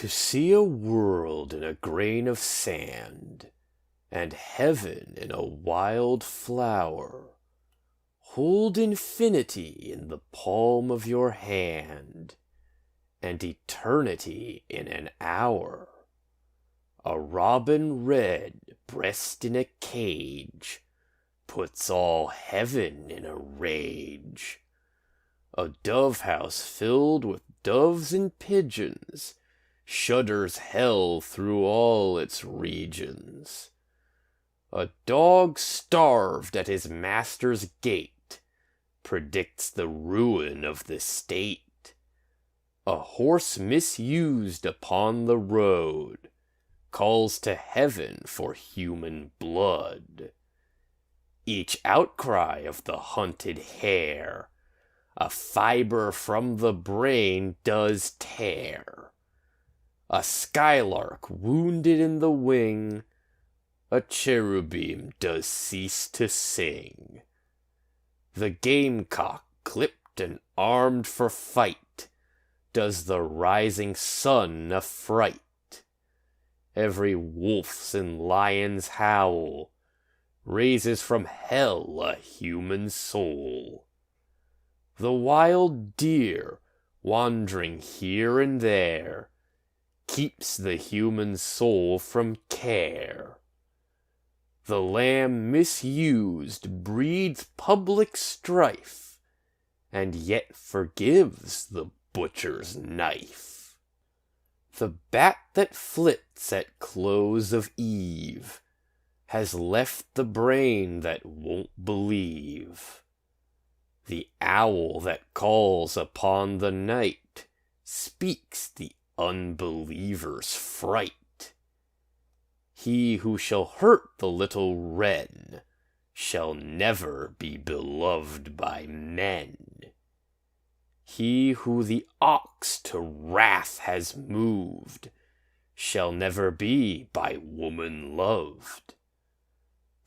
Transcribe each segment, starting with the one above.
To see a world in a grain of sand, and heaven in a wild flower, hold infinity in the palm of your hand, and eternity in an hour. A robin red, breast in a cage, puts all heaven in a rage. A dove house filled with doves and pigeons shudders hell through all its regions. A dog starved at his master's gate predicts the ruin of the state. A horse misused upon the road calls to heaven for human blood. Each outcry of the hunted hare a fiber from the brain does tear. A skylark wounded in the wing, a cherubim does cease to sing. The gamecock, clipped and armed for fight, does the rising sun affright. Every wolf's and lion's howl raises from hell a human soul. The wild deer, wandering here and there, keeps the human soul from care. The lamb misused breeds public strife, and yet forgives the butcher's knife. The bat that flits at close of eve has left the brain that won't believe. The owl that calls upon the night speaks the unbeliever's fright. He who shall hurt the little wren shall never be beloved by men. He who the ox to wrath has moved shall never be by woman loved.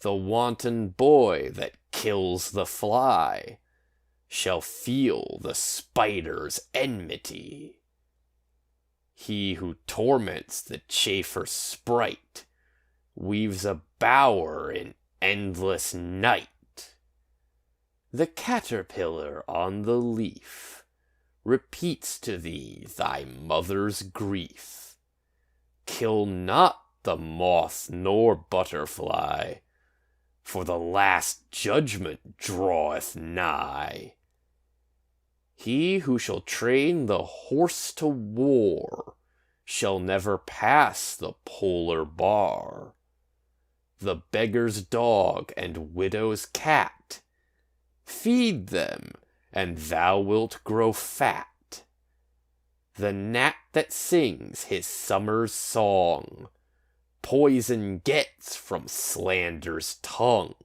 The wanton boy that kills the fly shall feel the spider's enmity. He who torments the chaffer sprite weaves a bower in endless night. The caterpillar on the leaf repeats to thee thy mother's grief. Kill not the moth nor butterfly, for the last judgment draweth nigh. He who shall train the horse to war shall never pass the polar bar. The beggar's dog and widow's cat, feed them, and thou wilt grow fat. The gnat that sings his summer's song poison gets from slander's tongue.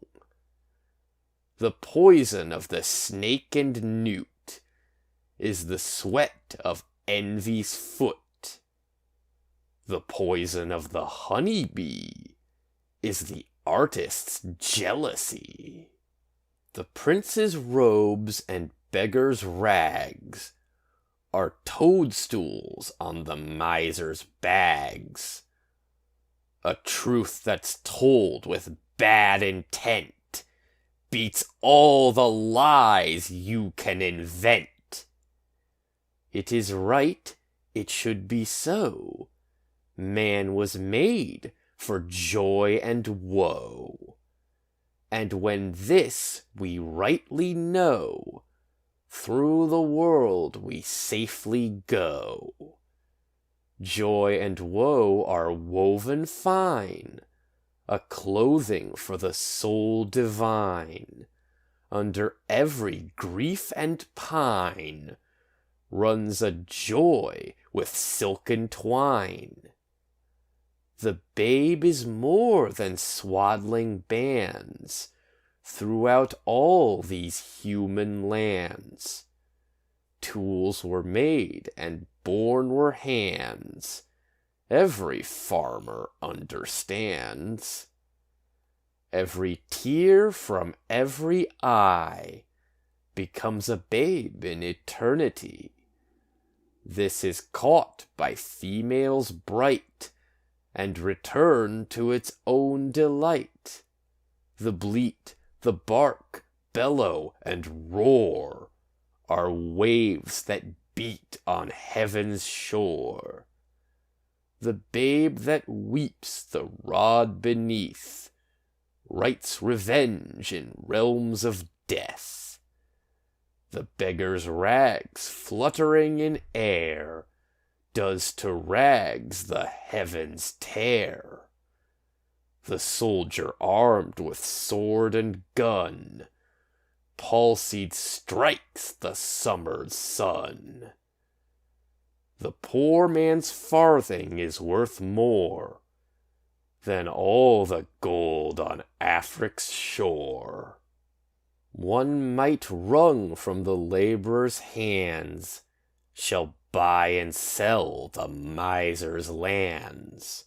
The poison of the snake and newt is the sweat of envy's foot. The poison of the honey bee is the artist's jealousy. The prince's robes and beggar's rags are toadstools on the miser's bags. A truth that's told with bad intent beats all the lies you can invent. It is right, it should be so. Man was made for joy and woe. And when this we rightly know, through the world we safely go. Joy and woe are woven fine, a clothing for the soul divine. Under every grief and pine runs a joy with silken twine. The babe is more than swaddling bands throughout all these human lands. Tools were made and born were hands. Every farmer understands. Every tear from every eye becomes a babe in eternity. This is caught by females bright, and returned to its own delight. The bleat, the bark, bellow, and roar are waves that beat on heaven's shore. The babe that weeps the rod beneath writes revenge in realms of death. The beggar's rags fluttering in air does to rags the heavens tear. The soldier armed with sword and gun palsied strikes the summer's sun. The poor man's farthing is worth more than all the gold on Afric's shore. One mite wrung from the laborer's hands shall buy and sell the miser's lands.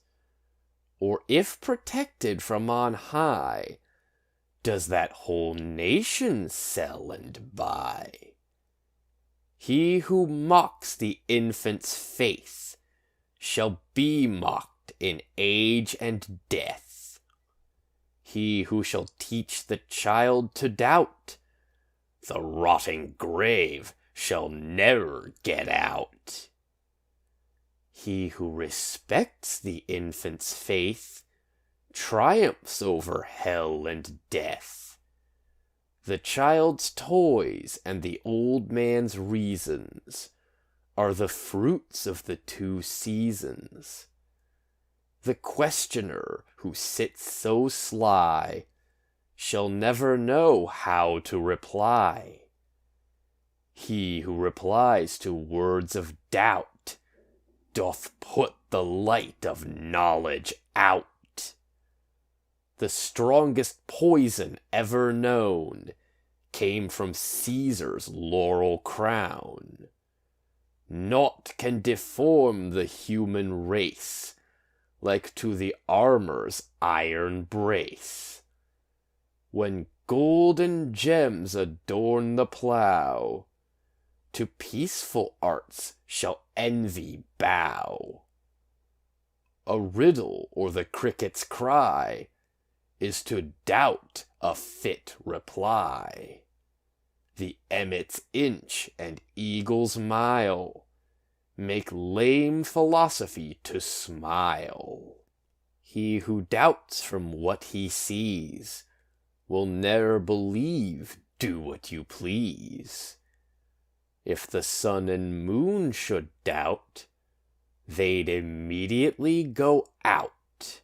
Or if protected from on high, does that whole nation sell and buy? He who mocks the infant's faith shall be mocked in age and death. He who shall teach the child to doubt, the rotting grave shall ne'er get out. He who respects the infant's faith triumphs over hell and death. The child's toys and the old man's reasons are the fruits of the two seasons. The questioner who sits so sly shall never know how to reply. He who replies to words of doubt doth put the light of knowledge out. The strongest poison ever known came from Caesar's laurel crown. Naught can deform the human race like to the armor's iron brace. When gold and gems adorn the plough, to peaceful arts shall envy bow. A riddle or the cricket's cry is to doubt a fit reply. The emmet's inch and eagle's mile make lame philosophy to smile. He who doubts from what he sees will ne'er believe, do what you please. If the sun and moon should doubt, they'd immediately go out.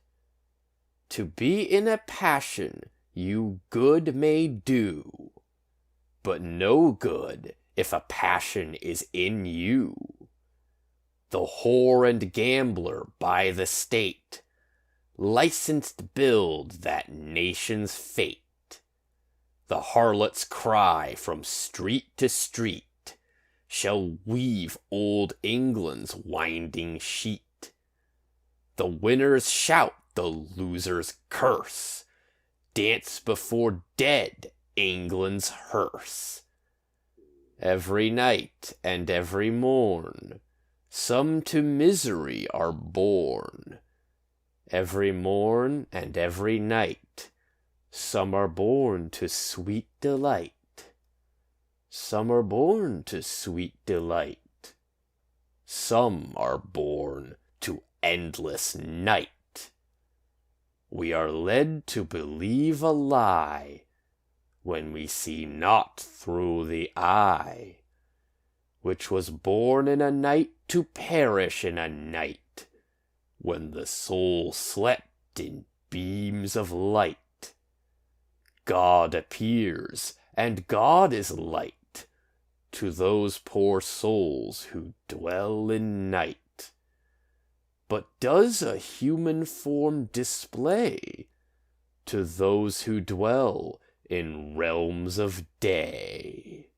To be in a passion you good may do, but no good if a passion is in you. The whore and gambler by the state licensed build that nation's fate. The harlot's cry from street to street shall weave old England's winding sheet. The winner's shout, the loser's curse, dance before dead England's hearse. Every night and every morn some to misery are born. Every morn and every night some are born to sweet delight. Some are born to sweet delight. Some are born to endless night. We are led to believe a lie when we see not through the eye, which was born in a night to perish in a night, when the soul slept in beams of light. God appears, and God is light to those poor souls who dwell in night. But does a human form display to those who dwell in realms of day?